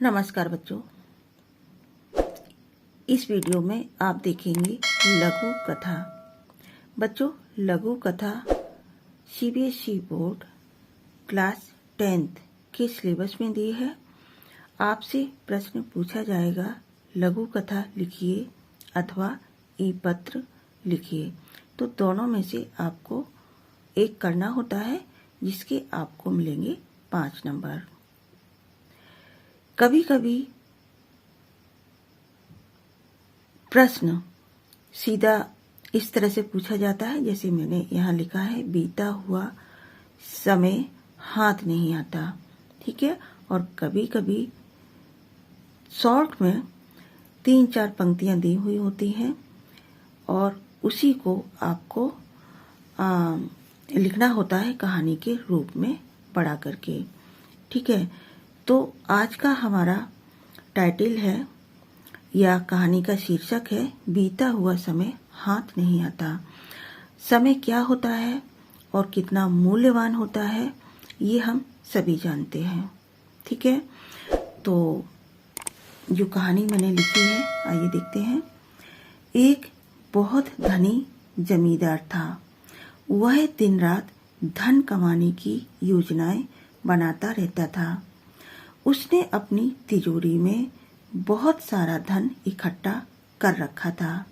नमस्कार बच्चों, इस वीडियो में आप देखेंगे लघु कथा। बच्चों, लघु कथा सीबीएसई बोर्ड क्लास 10th के सिलेबस में दी है। आपसे प्रश्न पूछा जाएगा, लघु कथा लिखिए अथवा ई पत्र लिखिए। तो दोनों में से आपको एक करना होता है, जिसके आपको मिलेंगे 5 नंबर। कभी कभी प्रश्न सीधा इस तरह से पूछा जाता है, जैसे मैंने यहाँ लिखा है, बीता हुआ समय हाथ नहीं आता। ठीक है। और कभी कभी शॉर्ट में 3-4 पंक्तियां दी हुई होती हैं और उसी को आपको लिखना होता है कहानी के रूप में पढ़ा करके। ठीक है। तो आज का हमारा टाइटल है या कहानी का शीर्षक है, बीता हुआ समय हाथ नहीं आता। समय क्या होता है और कितना मूल्यवान होता है, ये हम सभी जानते हैं। ठीक है। तो जो कहानी मैंने लिखी है, आइए देखते हैं। एक बहुत धनी जमींदार था। वह दिन रात धन कमाने की योजनाएं बनाता रहता था। उसने अपनी तिजोरी में बहुत सारा धन इकट्ठा कर रखा था।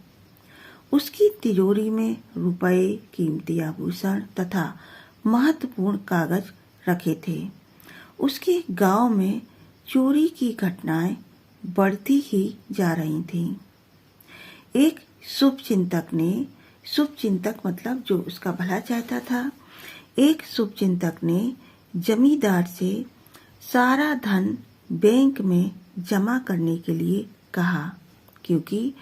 उसकी तिजोरी में रुपए, कीमती आभूषण तथा महत्वपूर्ण कागज रखे थे। उसके गांव में चोरी की घटनाएं बढ़ती ही जा रही थीं। एक शुभचिंतक मतलब जो उसका भला चाहता था, एक शुभचिंतक ने जमींदार से सारा धन बैंक में जमा करने के लिए कहा, क्योंकि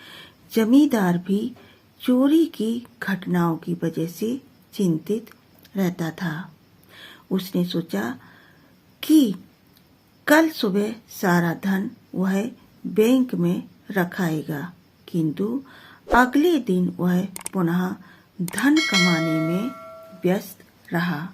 जमींदार भी चोरी की घटनाओं की वजह से चिंतित रहता था। उसने सोचा कि कल सुबह सारा धन वह बैंक में रखाएगा, किंतु अगले दिन वह पुनः धन कमाने में व्यस्त रहा।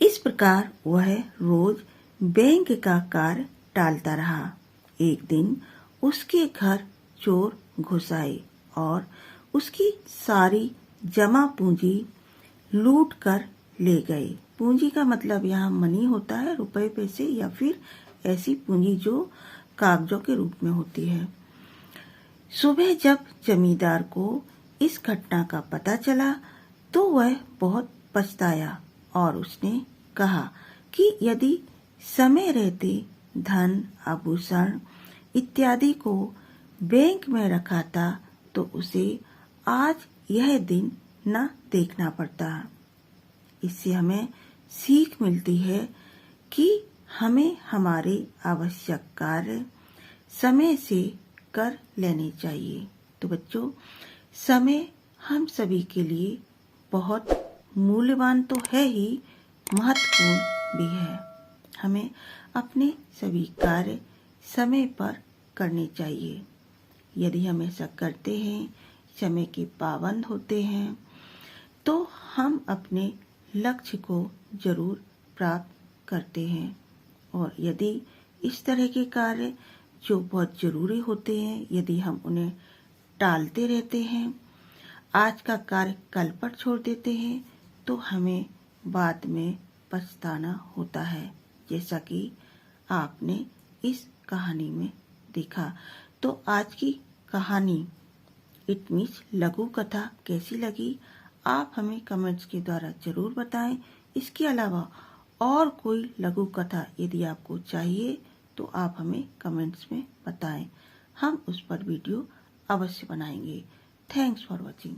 इस प्रकार वह रोज बैंक का कार्य टालता रहा। एक दिन उसके घर चोर घुस आए और उसकी सारी जमा पूंजी लूट कर ले गए। पूंजी का मतलब यहाँ मनी होता है, रुपए पैसे, या फिर ऐसी पूंजी जो कागजों के रूप में होती है। सुबह जब जमींदार को इस घटना का पता चला तो वह बहुत पछताया और उसने कहा कि यदि समय रहते धन, आभूषण इत्यादि को बैंक में रखा था तो उसे आज यह दिन न देखना पड़ता। इससे हमें सीख मिलती है कि हमें हमारे आवश्यक कार्य समय से कर लेने चाहिए। तो बच्चों, समय हम सभी के लिए बहुत मूल्यवान तो है ही, महत्वपूर्ण भी है। हमें अपने सभी कार्य समय पर करने चाहिए। यदि हम ऐसा करते हैं, समय के पाबंद होते हैं, तो हम अपने लक्ष्य को जरूर प्राप्त करते हैं। और यदि इस तरह के कार्य जो बहुत जरूरी होते हैं, यदि हम उन्हें टालते रहते हैं, आज का कार्य कल पर छोड़ देते हैं, तो हमें बाद में पछताना होता है, जैसा कि आपने इस कहानी में देखा। तो आज की कहानी इट मीन्स लघु कथा कैसी लगी, आप हमें कमेंट्स के द्वारा जरूर बताएं। इसके अलावा और कोई लघु कथा यदि आपको चाहिए तो आप हमें कमेंट्स में बताएं, हम उस पर वीडियो अवश्य बनाएंगे। Thanks for watching.